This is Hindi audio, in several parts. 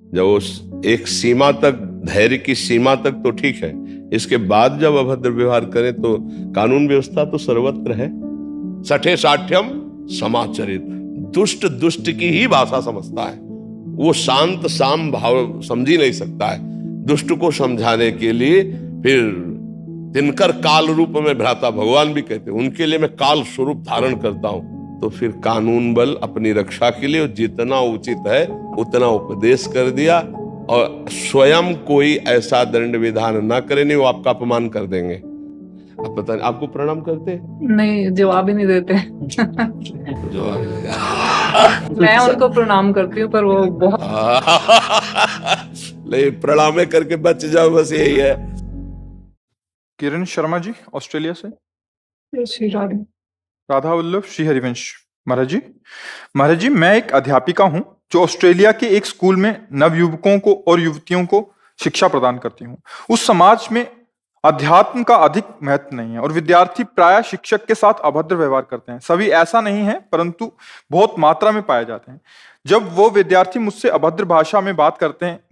जब एक सीमा तक, धैर्य की सीमा तक तो ठीक है, इसके बाद जब अभद्र व्यवहार करें तो कानून व्यवस्था तो सर्वत्र है। सठे साठ्यम समाचरित, दुष्ट दुष्ट की ही भाषा समझता है, वो शांत साम भाव समझ ही नहीं सकता है। दुष्ट को समझाने के लिए फिर दिनकर काल रूप में भ्राता भगवान भी कहते हैं, उनके लिए मैं काल स्वरूप धारण करता हूं। तो फिर कानून बल अपनी रक्षा के लिए जितना उचित है उतना उपदेश कर दिया, और स्वयं कोई ऐसा दंड विधान ना करे, नहीं वो आपका अपमान कर देंगे। आप पता नहीं, आपको प्रणाम करते नहीं, जवाब ही नहीं देते। जवाब मैं उनको प्रणाम करती हूँ पर वो बहुत नहीं, प्रणाम करके बच जाओ, बस यही है। किरण शर्मा जी ऑस्ट्रेलिया से। श्री राधे। राधा वल्लभ श्री हरिवंश। महाराज जी, मैं एक अध्यापिका हूँ जो ऑस्ट्रेलिया के एक स्कूल में नवयुवकों को और युवतियों को शिक्षा प्रदान करती हूँ। उस समाज में अध्यात्म का अधिक महत्व नहीं है और विद्यार्थी प्रायः शिक्षक के साथ अभद्र व्यवहार करते हैं। सभी ऐसा नहीं है, परंतु बहुत मात्रा में पाए जाते हैं। जब वो विद्यार्थी मुझसे अभद्र भाषा में बात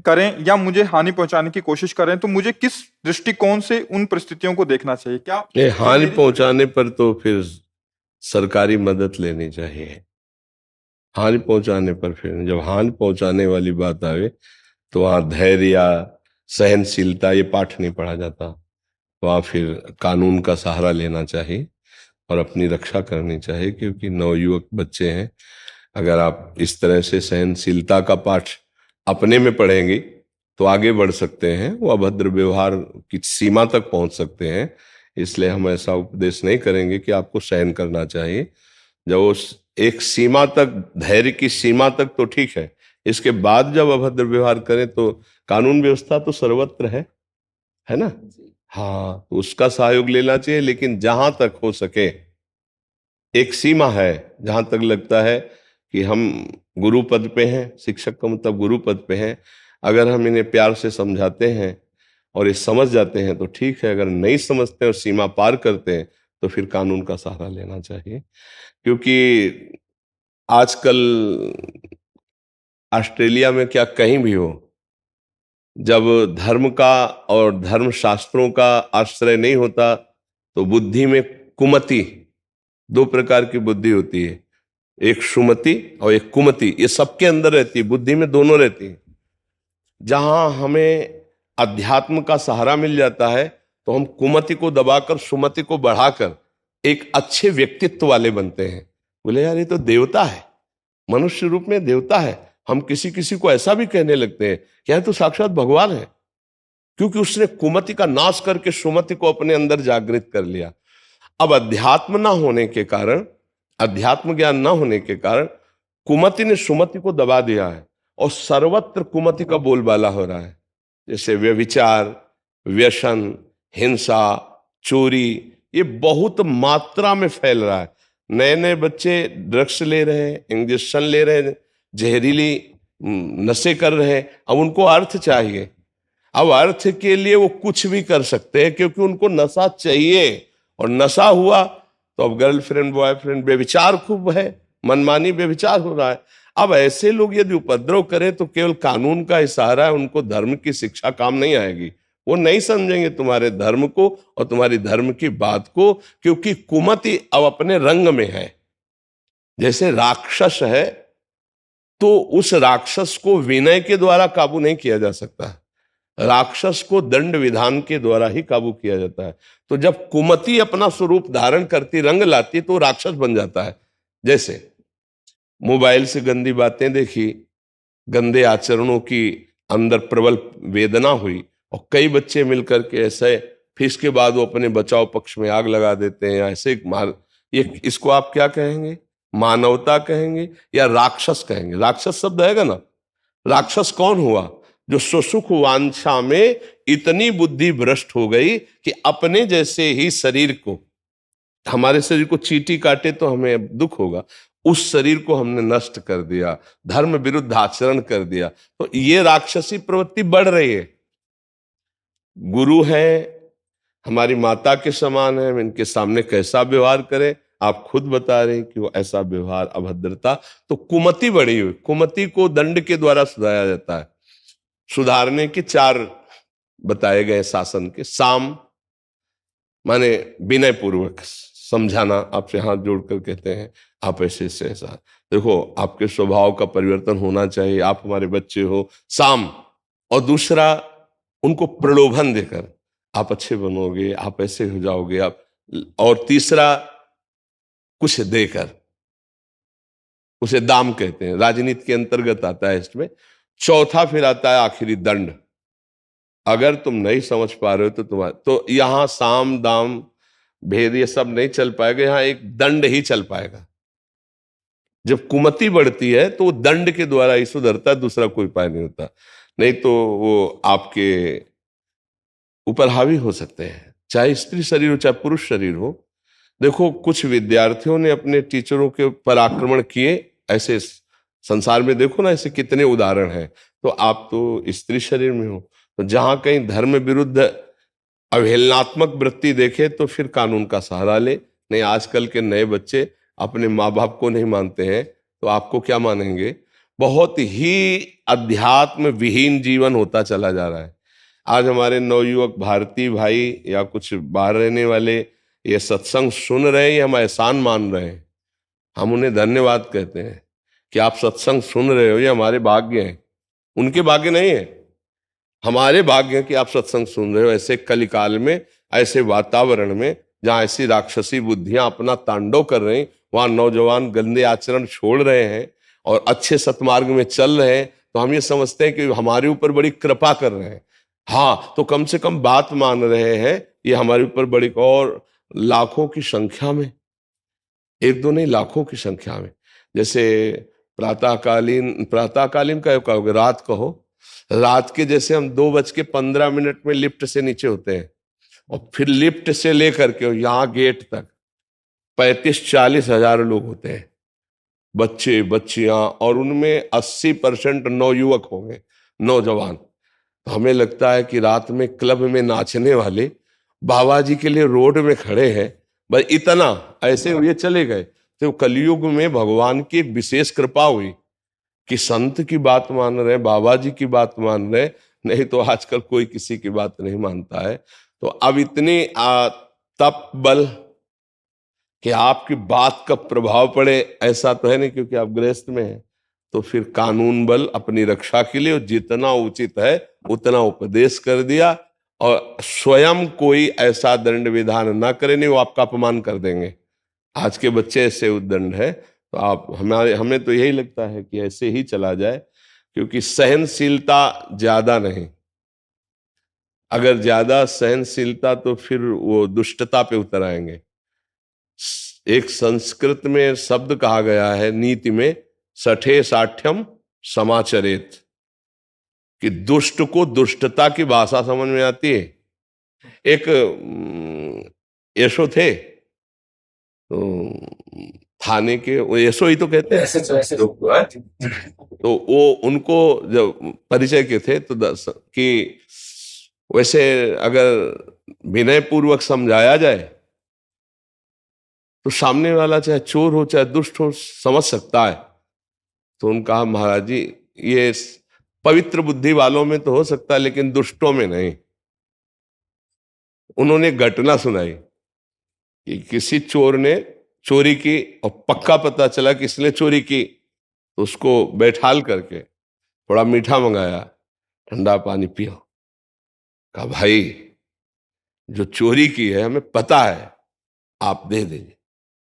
करें या मुझे हानि पहुंचाने की कोशिश करें, तो मुझे किस दृष्टिकोण से उन परिस्थितियों को देखना चाहिए? क्या हानि पहुंचाने पर तो फिर सरकारी मदद लेनी चाहिए। हानि पहुंचाने पर, फिर जब हानि पहुंचाने वाली बात आवे तो वहां धैर्य या सहनशीलता ये पाठ नहीं पढ़ा जाता। वहां फिर कानून का सहारा लेना चाहिए और अपनी रक्षा करनी चाहिए, क्योंकि नवयुवक बच्चे हैं। अगर आप इस तरह से सहनशीलता का पाठ अपने में पढ़ेंगे तो आगे बढ़ सकते हैं, वो अभद्र व्यवहार की सीमा तक पहुंच सकते हैं। इसलिए हम ऐसा उपदेश नहीं करेंगे कि आपको सहन करना चाहिए। जब उस एक सीमा तक, धैर्य की सीमा तक तो ठीक है, इसके बाद जब अभद्र व्यवहार करें तो कानून व्यवस्था तो सर्वत्र है ना। हाँ, तो उसका सहयोग लेना चाहिए, लेकिन जहां तक हो सके, एक सीमा है जहां तक लगता है कि हम गुरु पद पे हैं, शिक्षक का मतलब गुरु पद पे हैं, अगर हम इन्हें प्यार से समझाते हैं और ये समझ जाते हैं तो ठीक है। अगर नहीं समझते और सीमा पार करते हैं तो फिर कानून का सहारा लेना चाहिए। क्योंकि आजकल ऑस्ट्रेलिया में क्या कहीं भी हो, जब धर्म का और धर्म शास्त्रों का आश्रय नहीं होता तो बुद्धि में कुमति, दो प्रकार की बुद्धि होती है, एक सुमति और एक कुमति, ये सबके अंदर रहती है, बुद्धि में दोनों रहती है। जहां हमें अध्यात्म का सहारा मिल जाता है तो हम कुमति को दबाकर सुमति को बढ़ाकर एक अच्छे व्यक्तित्व वाले बनते हैं। बोले यार ये तो देवता है, मनुष्य रूप में देवता है। हम किसी किसी को ऐसा भी कहने लगते हैं कि यार तो साक्षात भगवान है, क्योंकि उसने कुमति का नाश करके सुमति को अपने अंदर जागृत कर लिया। अब अध्यात्म ना होने के कारण, अध्यात्म ज्ञान ना होने के कारण कुमति ने सुमति को दबा दिया है और सर्वत्र कुमति का बोलबाला हो रहा है। जैसे व्यभिचार, व्यसन, हिंसा, चोरी, ये बहुत मात्रा में फैल रहा है। नए नए बच्चे ड्रग्स ले रहे हैं, इंजेक्शन ले रहे हैं, जहरीली नशे कर रहे हैं। अब उनको अर्थ चाहिए, अब अर्थ के लिए वो कुछ भी कर सकते हैं, क्योंकि उनको नशा चाहिए। और नशा हुआ तो अब गर्लफ्रेंड बॉयफ्रेंड, व्यभिचार खूब है, मनमानी व्यभिचार हो रहा है। अब ऐसे लोग यदि उपद्रव करें तो केवल कानून का इशारा है, उनको धर्म की शिक्षा काम नहीं आएगी। वो नहीं समझेंगे तुम्हारे धर्म को और तुम्हारी धर्म की बात को, क्योंकि कुमति अब अपने रंग में है। जैसे राक्षस है तो उस राक्षस को विनय के द्वारा काबू नहीं किया जा सकता, राक्षस को दंड विधान के द्वारा ही काबू किया जाता है। तो जब कुमति अपना स्वरूप धारण करती, रंग लाती, तो राक्षस बन जाता है। जैसे मोबाइल से गंदी बातें देखी, गंदे आचरणों की अंदर प्रबल वेदना हुई और कई बच्चे मिलकर के ऐसे, फिर इसके बाद वो अपने बचाव पक्ष में आग लगा देते हैं, ऐसे मार, ये इसको आप क्या कहेंगे? मानवता कहेंगे या राक्षस कहेंगे? राक्षस शब्द आएगा ना। राक्षस कौन हुआ? जो सुसुख वांछा में इतनी बुद्धि भ्रष्ट हो गई कि अपने जैसे ही शरीर को, हमारे शरीर को चींटी काटे तो हमें दुख होगा, उस शरीर को हमने नष्ट कर दिया, धर्म विरुद्ध आचरण कर दिया। तो ये राक्षसी प्रवृत्ति बढ़ रही है। गुरु है, हमारी माता के समान है, इनके सामने कैसा व्यवहार करें? आप खुद बता रहे हैं कि वो ऐसा व्यवहार, अभद्रता, तो कुमति बढ़ी हुई। कुमति को दंड के द्वारा सुधारा जाता है। सुधारने के 4 बताए गए शासन के। साम माने विनय पूर्वक समझाना, आपसे हाथ जोड़कर कहते हैं आप ऐसे से ऐसा, देखो आपके स्वभाव का परिवर्तन होना चाहिए, आप हमारे बच्चे हो, साम। और दूसरा उनको प्रलोभन देकर आप अच्छे बनोगे, आप ऐसे हो जाओगे आप। और तीसरा कुछ देकर, उसे दाम कहते हैं, राजनीति के अंतर्गत आता है इसमें। चौथा फिर आता है आखिरी दंड। अगर तुम नहीं समझ पा रहे हो तो तुम्हारा, तो यहां साम दाम भेद ये सब नहीं चल पाएगा, यहां एक दंड ही चल पाएगा। जब कुमति बढ़ती है तो वो दंड के द्वारा ही सुधरता है, दूसरा कोई उपाय नहीं होता। नहीं तो वो आपके ऊपर हावी हो सकते हैं, चाहे स्त्री शरीर हो चाहे पुरुष शरीर हो। देखो कुछ विद्यार्थियों ने अपने टीचरों के ऊपर आक्रमण किए, ऐसे संसार में देखो ना ऐसे कितने उदाहरण हैं। तो आप तो स्त्री शरीर में हो, तो जहां कहीं धर्म विरुद्ध अवहेलनात्मक वृत्ति देखे तो फिर कानून का सहारा ले। नहीं, आजकल के नए बच्चे अपने माँ बाप को नहीं मानते हैं तो आपको क्या मानेंगे। बहुत ही अध्यात्म विहीन जीवन होता चला जा रहा है। आज हमारे नवयुवक भारतीय भाई या कुछ बाहर रहने वाले ये सत्संग सुन रहे हैं, हम एहसान मान रहे हैं, हम उन्हें धन्यवाद कहते हैं कि आप सत्संग सुन रहे हो, ये हमारे भाग्य हैं, उनके भाग्य नहीं है, हमारे भाग्य कि आप सत्संग सुन रहे हो। ऐसे कलिकाल में, ऐसे वातावरण में जहां ऐसी राक्षसी बुद्धियां अपना तांडव कर रही, वहां नौजवान गंदे आचरण छोड़ रहे हैं और अच्छे सतमार्ग में चल रहे हैं, तो हम ये समझते हैं कि हमारे ऊपर बड़ी कृपा कर रहे हैं। हाँ, तो कम से कम बात मान रहे हैं, ये हमारे ऊपर बड़ी, और लाखों की संख्या में, एक दो नहीं लाखों की संख्या में। जैसे प्रातःकालीन का कहोगे, रात कहो, रात के जैसे हम 2:15 में लिफ्ट से नीचे होते हैं और फिर लिफ्ट से लेकर के यहाँ गेट तक 35-40 हजार लोग होते हैं, बच्चे बच्चियां, और उनमें 80% नौयुवक होंगे, नौजवान। तो हमें लगता है कि रात में क्लब में नाचने वाले बाबा जी के लिए रोड में खड़े हैं, बस इतना ऐसे हुए चले गए। तो कलयुग में भगवान की एक विशेष कृपा हुई कि संत की बात मान रहे, बाबा जी की बात मान रहे, नहीं तो आजकल कोई किसी की बात नहीं मानता है। तो अब इतनी तप बल कि आपकी बात का प्रभाव पड़े ऐसा तो है नहीं, क्योंकि आप गृहस्थ में हैं। तो फिर कानून बल अपनी रक्षा के लिए जितना उचित है उतना उपदेश कर दिया, और स्वयं कोई ऐसा दंड विधान ना करे, नहीं वो आपका अपमान कर देंगे। आज के बच्चे ऐसे उद्दंड है, तो आप हमें तो यही लगता है कि ऐसे ही चला जाए, क्योंकि सहनशीलता ज्यादा नहीं। अगर ज्यादा सहनशीलता तो फिर वो दुष्टता पे उतर आएंगे। एक संस्कृत में शब्द कहा गया है नीति में, सठे साठ्यम समाचरेत, कि दुष्ट को दुष्टता की भाषा समझ में आती है। एक यशो थे, तो थाने के, वो यशो ही तो कहते हैं, तो वो उनको जब परिचय के थे तो कि वैसे अगर विनय पूर्वक समझाया जाए तो सामने वाला चाहे चोर हो चाहे दुष्ट हो समझ सकता है। तो उनका कहा महाराज जी ये पवित्र बुद्धि वालों में तो हो सकता है लेकिन दुष्टों में नहीं। उन्होंने घटना सुनाई कि किसी चोर ने चोरी की और पक्का पता चला कि इसने चोरी की, तो उसको बैठाल करके थोड़ा मीठा मंगाया, ठंडा पानी पियो। कहा भाई जो चोरी की है हमें पता है, आप दे दीजिए।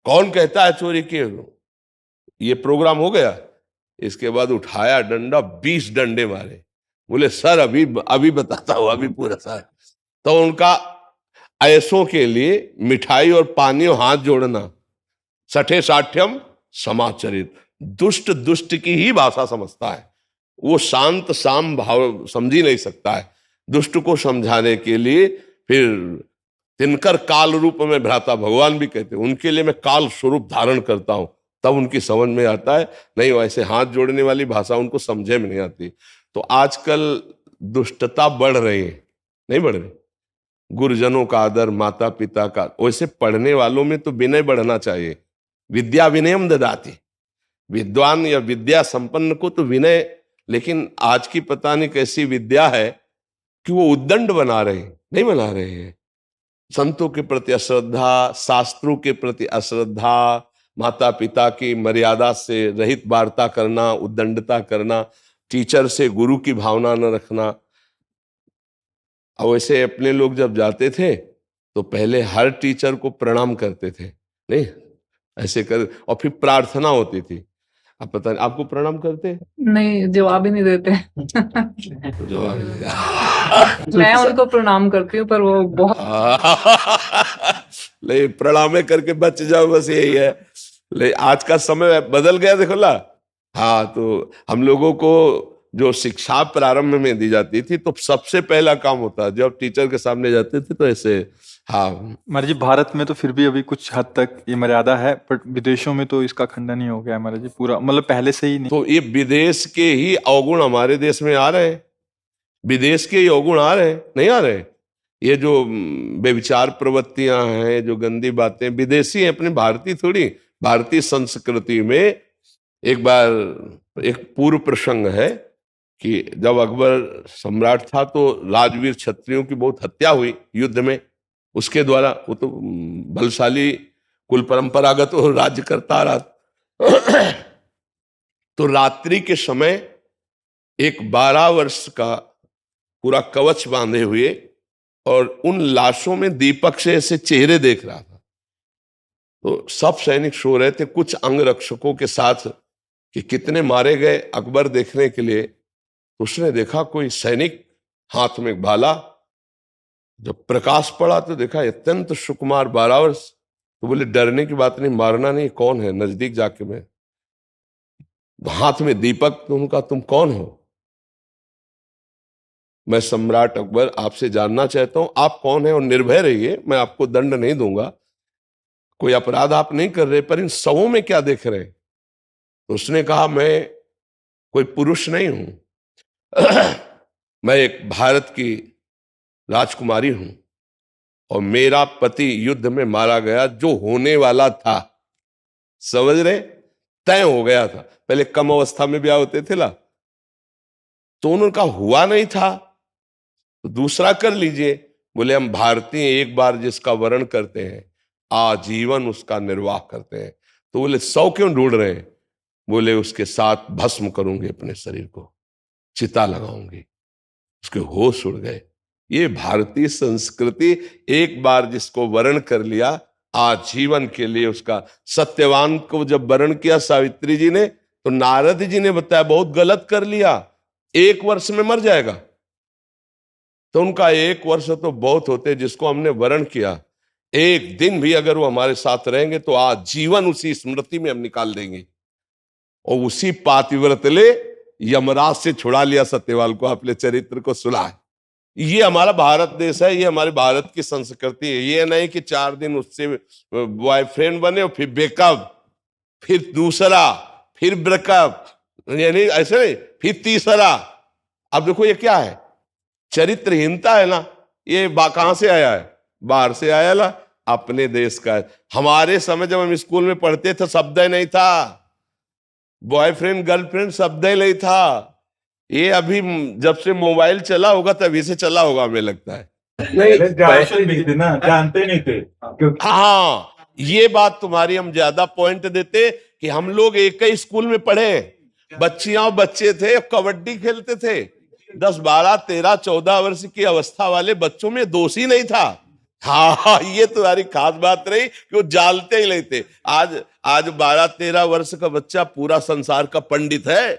कौन कहता है चोरी की? ये प्रोग्राम हो गया। इसके बाद उठाया डंडा, 20 डंडे मारे। बोले सर अभी बताता हूं, अभी पूरा सर। तो उनका ऐसों के लिए मिठाई और पानी और हाथ जोड़ना, सठे साठ्यम समाचरित, दुष्ट की ही भाषा समझता है, वो शांत साम भाव समझ ही नहीं सकता है। दुष्ट को समझाने के लिए फिर तिनकर काल रूप में भ्राता भगवान भी कहते हैं, उनके लिए मैं काल स्वरूप धारण करता हूं, तब उनकी समझ में आता है। नहीं वैसे हाथ जोड़ने वाली भाषा उनको समझे में नहीं आती। तो आजकल दुष्टता बढ़ रही है, नहीं बढ़ रही। गुरुजनों का आदर, माता पिता का, वैसे पढ़ने वालों में तो विनय बढ़ना चाहिए। विद्या विनयम ददाति, विद्वान या विद्या संपन्न को तो विनय लेकिन आज की पता नहीं कैसी विद्या है कि वो उद्दंड बना रहे हैं, नहीं बना रहे हैं। संतों के प्रति अश्रद्धा, शास्त्रों के प्रति अश्रद्धा, माता पिता की मर्यादा से रहित वार्ता करना, उद्दंडता करना, टीचर से गुरु की भावना न रखना। अब वैसे अपने लोग जब जाते थे तो पहले हर टीचर को प्रणाम करते थे, नहीं ऐसे कर, और फिर प्रार्थना होती थी। अब पता नहीं आपको प्रणाम करते? नहीं, जवाब ही नहीं देते। जवाब मैं उनको प्रणाम करती हूँ, पर वो बहुत नहीं, प्रणाम करके बच जाओ, बस यही है। ले आज का समय बदल गया, देखो ला। हाँ, तो हम लोगों को जो शिक्षा प्रारंभ में दी जाती थी तो सबसे पहला काम होता, जब टीचर के सामने जाते थे तो ऐसे। हाँ महाराज जी, भारत में तो फिर भी अभी कुछ हद तक ये मर्यादा है, पर विदेशों में तो इसका खंडन ही हो गया है महाराज जी, पूरा मतलब पहले से ही नहीं। तो ये विदेश के ही अवगुण हमारे देश में आ रहे हैं, विदेश के ही अवगुण आ रहे हैं, नहीं आ रहे। ये जो व्यभिचार प्रवृत्तियां हैं, जो गंदी बातें, विदेशी हैं, अपनी भारतीय थोड़ी। भारतीय संस्कृति में एक बार एक पूर्व प्रसंग है कि जब अकबर सम्राट था तो राजवीर क्षत्रियों की बहुत हत्या हुई युद्ध में उसके द्वारा। वो तो बलशाली कुल परंपरागत तो राज्य करता रहा। तो रात्रि के समय एक 12 वर्ष का पूरा कवच बांधे हुए और उन लाशों में दीपक से ऐसे चेहरे देख रहा था। तो सब सैनिक सो रहे थे, कुछ अंगरक्षकों के साथ कि कितने मारे गए अकबर देखने के लिए। तो उसने देखा कोई सैनिक हाथ में भाला, जब प्रकाश पड़ा तो देखा अत्यंत सुकुमार 12 वर्ष। तो बोले डरने की बात नहीं, मारना नहीं, कौन है? नजदीक जाके मैं, हाथ में दीपक, तो उनका तुम कौन हो? मैं सम्राट अकबर आपसे जानना चाहता हूं आप कौन है, और निर्भय रहिए, मैं आपको दंड नहीं दूंगा, कोई अपराध आप नहीं कर रहे, पर इन शवों में क्या देख रहे? तो उसने कहा मैं कोई पुरुष नहीं हूं, मैं एक भारत की राजकुमारी हूं और मेरा पति युद्ध में मारा गया, जो होने वाला था, समझ रहे, तय हो गया था। पहले कम अवस्था में ब्याह होते थे ला, तो उनका हुआ नहीं था तो दूसरा कर लीजिए। बोले हम भारतीय एक बार जिसका वरण करते हैं आजीवन उसका निर्वाह करते हैं। तो बोले 100 क्यों ढूंढ रहे हैं? बोले उसके साथ भस्म करूंगी, अपने शरीर को चिता लगाऊंगी। उसके होश उड़ गए। ये भारतीय संस्कृति, एक बार जिसको वरण कर लिया आजीवन के लिए उसका। सत्यवान को जब वरण किया सावित्री जी ने, तो नारद जी ने बताया बहुत गलत कर लिया, 1 वर्ष में मर जाएगा। तो उनका 1 वर्ष तो बहुत होते, जिसको हमने वरण किया 1 दिन भी अगर वो हमारे साथ रहेंगे तो आजीवन उसी स्मृति में हम निकाल देंगे। और उसी पातिव्रत ले यमराज से छुड़ा लिया सत्यवान को, अपने चरित्र को सुना है। ये हमारा भारत देश है, ये हमारे भारत की संस्कृति है। ये नहीं कि 4 दिन उससे बॉयफ्रेंड बने और फिर ब्रेकअप, फिर दूसरा, फिर ब्रेकअप, यानी ऐसे नहीं, फिर तीसरा। अब देखो ये क्या है, चरित्रहीनता है ना। ये कहां से आया है? बाहर से आया ला, अपने देश का है। हमारे समय जब हम स्कूल में पढ़ते थे शब्द ही नहीं था, बॉयफ्रेंड गर्लफ्रेंड शब्द ही नहीं था। ये अभी जब से मोबाइल चला होगा तभी से चला होगा, हमें लगता है। नहीं थे ना, जानते नहीं थे क्योंकि हाँ, ये बात तुम्हारी हम ज्यादा पॉइंट देते कि हम लोग एक ही स्कूल में पढ़े, बच्चियां बच्चे थे, कबड्डी खेलते थे। 10, 12, 13, 14 वर्ष की अवस्था वाले बच्चों में दोष ही नहीं था। हाँ, ये तुम्हारी खास बात रही कि वो जानते ही नहीं थे। आज 12, 13 वर्ष का बच्चा पूरा संसार का पंडित है,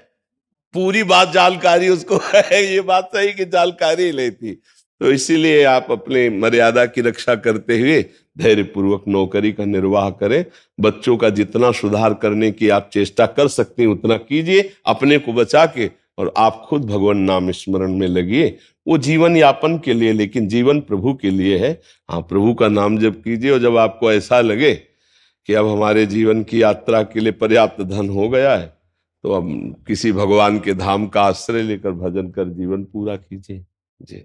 पूरी बात जानकारी उसको है। ये बात सही कि जानकारी ही नहीं थी। तो इसीलिए आप अपने मर्यादा की रक्षा करते हुए धैर्य पूर्वक नौकरी का निर्वाह करें। बच्चों का जितना सुधार करने की आप चेष्टा कर सकते हैं उतना कीजिए, अपने को बचा के, और आप खुद भगवान नाम स्मरण में लगिए। वो जीवन यापन के लिए, लेकिन जीवन प्रभु के लिए है। हाँ, प्रभु का नाम जप कीजिए, और जब आपको ऐसा लगे कि अब हमारे जीवन की यात्रा के लिए पर्याप्त धन हो गया है, तो अब किसी भगवान के धाम का आश्रय लेकर भजन कर जीवन पूरा कीजिए। जी।